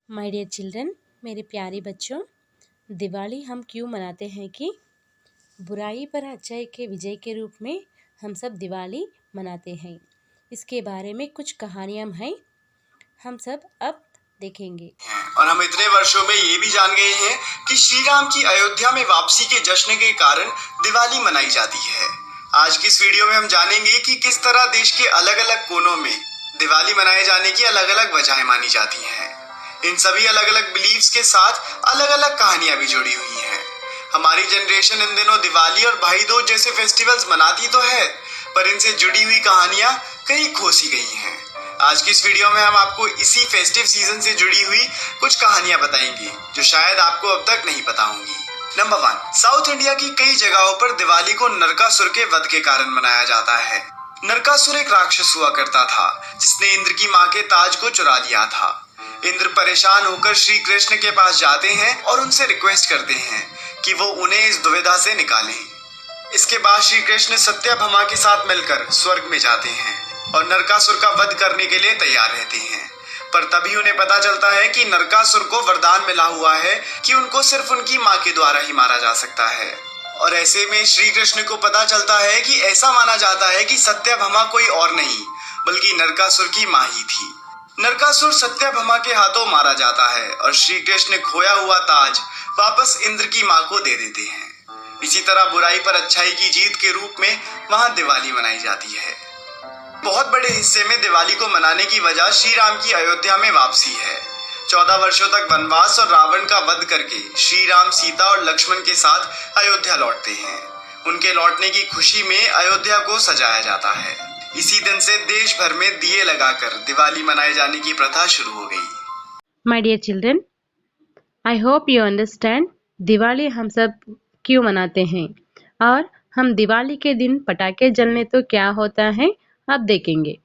My dear children, मेरे प्यारे बच्चों, दिवाली हम क्यों मनाते हैं कि बुराई पर अच्छाई के विजय के रूप में हम सब दिवाली मनाते हैं। इसके बारे में कुछ कहानियाँ हैं, हम सब अब देखेंगे। और हम इतने वर्षों में ये भी जान गए हैं कि श्री राम की अयोध्या में वापसी के जश्न के कारण दिवाली मनाई जाती है। आज की इस वीडियो में हम जानेंगे कि किस तरह देश के अलग अलग कोनों में दिवाली मनाए जाने की अलग अलग वजहें मानी जाती हैं। इन सभी अलग अलग बिलीव्स के साथ अलग अलग कहानियां भी जुड़ी हुई हैं। हमारी जनरेशन इन दिनों दिवाली और भाई दूज जैसे फेस्टिवल्स मनाती तो है, पर इनसे जुड़ी हुई कहानियां कहीं खोसी गई हैं। आज की इस वीडियो में हम आपको इसी फेस्टिव सीजन से जुड़ी हुई कुछ कहानियां बताएंगे जो शायद आपको अब तक नहीं पता होंगी। नंबर 1, साउथ इंडिया की कई जगहों पर दिवाली को नरकासुर के वध के कारण मनाया जाता है। नरकासुर एक राक्षस हुआ करता था जिसने इंद्र की मां के ताज को चुरा लिया था। इंद्र परेशान होकर श्री कृष्ण के पास जाते हैं और उनसे रिक्वेस्ट करते हैं कि वो उन्हें इस दुविधा से निकालें। इसके बाद श्री कृष्ण सत्यभामा के साथ मिलकर स्वर्ग में जाते हैं और नरकासुर का वध करने के लिए तैयार रहते हैं। पर तभी उन्हें पता चलता है कि नरकासुर को वरदान मिला हुआ है कि उनको सिर्फ उनकी मां के द्वारा ही मारा जा सकता है। और ऐसे में श्री कृष्ण को पता चलता है कि ऐसा माना जाता है कि सत्यभामा कोई और नहीं बल्कि नरकासुर की मां ही थी। नरकासुर सत्यभामा के हाथों मारा जाता है और श्री कृष्ण खोया हुआ ताज वापस इंद्र की मां को दे देते हैं। इसी तरह बुराई पर अच्छाई की जीत के रूप में वहां दिवाली मनाई जाती है। बहुत बड़े हिस्से में दिवाली को मनाने की वजह श्री राम की अयोध्या में वापसी है। 14 वर्षों तक वनवास और रावण का वध करके श्री राम सीता और लक्ष्मण के साथ अयोध्या लौटते हैं। उनके लौटने की खुशी में अयोध्या को सजाया जाता है। इसी दिन से देश भर में दिए लगाकर दिवाली मनाए जाने की प्रथा शुरू हो गई। My dear children, I hope you understand Diwali हम सब क्यों मनाते हैं और हम दिवाली के दिन पटाखे जलने तो क्या होता है अब देखेंगे।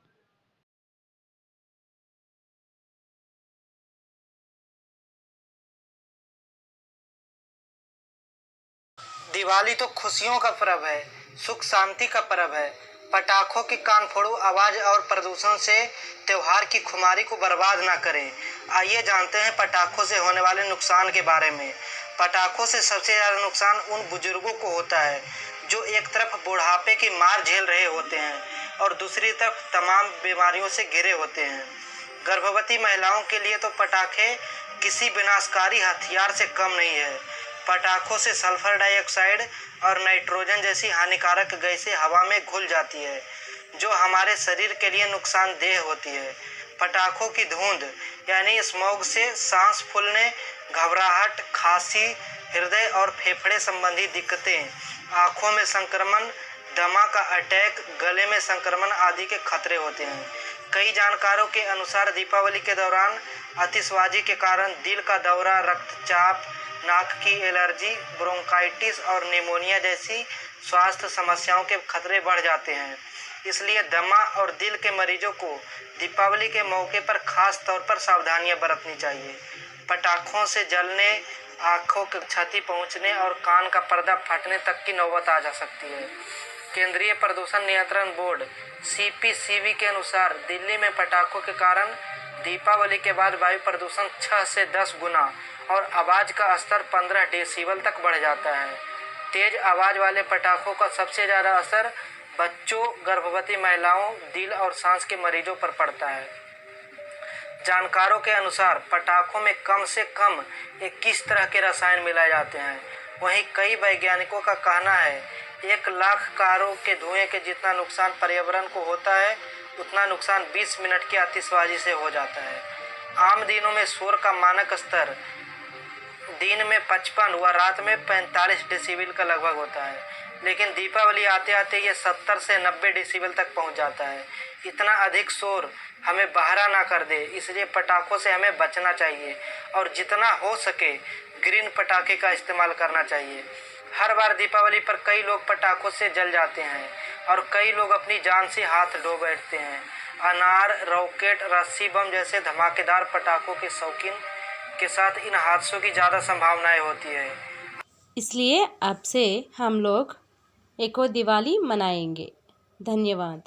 दिवाली तो खुशियों का पर्व है, सुख शांति का पर्व है। पटाखों की कान फोड़ो आवाज और प्रदूषण से त्योहार की खुमारी को बर्बाद ना करें। आइए जानते हैं पटाखों से होने वाले नुकसान के बारे में। पटाखों से सबसे ज़्यादा नुकसान उन बुजुर्गों को होता है जो एक तरफ बुढ़ापे की मार झेल रहे होते हैं और दूसरी तरफ तमाम बीमारियों से घिरे होते हैं। गर्भवती महिलाओं के लिए तो पटाखे किसी विनाशकारी हथियार से कम नहीं है। पटाखों से सल्फर डाइऑक्साइड और नाइट्रोजन जैसी हानिकारक गैसें हवा में घुल जाती है जो हमारे शरीर के लिए नुकसानदेह होती है। पटाखों की धुंध यानी स्मॉग से सांस फूलने, घबराहट, खांसी, हृदय और फेफड़े संबंधी दिक्कतें, आँखों में संक्रमण, दमा का अटैक, गले में संक्रमण आदि के खतरे होते हैं। कई जानकारों के अनुसार दीपावली के दौरान आतिशबाजी के कारण दिल का दौरा, रक्तचाप, नाक की एलर्जी, ब्रोंकाइटिस और निमोनिया जैसी स्वास्थ्य समस्याओं के खतरे बढ़ जाते हैं। इसलिए दमा और दिल के मरीजों को दीपावली के मौके पर खास तौर पर सावधानियां बरतनी चाहिए। पटाखों से जलने, आँखों की क्षति पहुंचने और कान का पर्दा फटने तक की नौबत आ जा सकती है। केंद्रीय प्रदूषण नियंत्रण बोर्ड CPCB के अनुसार दिल्ली में पटाखों के कारण दीपावली के बाद वायु प्रदूषण 6 से 10 गुना और आवाज़ का स्तर 15 डेसिबल तक बढ़ जाता है। तेज आवाज़ वाले पटाखों का सबसे ज़्यादा असर बच्चों, गर्भवती महिलाओं, दिल और सांस के मरीजों पर पड़ता है। जानकारों के अनुसार पटाखों में कम से कम 21 तरह के रसायन मिलाए जाते हैं। वहीं कई वैज्ञानिकों का कहना है 1 लाख कारों के धुएं के जितना नुकसान पर्यावरण को होता है उतना नुकसान 20 मिनट की आतिशबाजी से हो जाता है। आम दिनों में शोर का मानक स्तर दिन में 55 व रात में 45 डेसिबल का लगभग होता है, लेकिन दीपावली आते आते ये 70 से 90 डेसिबल तक पहुंच जाता है। इतना अधिक शोर हमें बहरा ना कर दे, इसलिए पटाखों से हमें बचना चाहिए और जितना हो सके ग्रीन पटाखे का इस्तेमाल करना चाहिए। हर बार दीपावली पर कई लोग पटाखों से जल जाते हैं और कई लोग अपनी जान से हाथ धो बैठते हैं। अनार, रॉकेट, रस्सी बम जैसे धमाकेदार पटाखों के शौकीन के साथ इन हादसों की ज़्यादा संभावनाएं होती है। इसलिए अब से हम लोग एक और दिवाली मनाएंगे। धन्यवाद।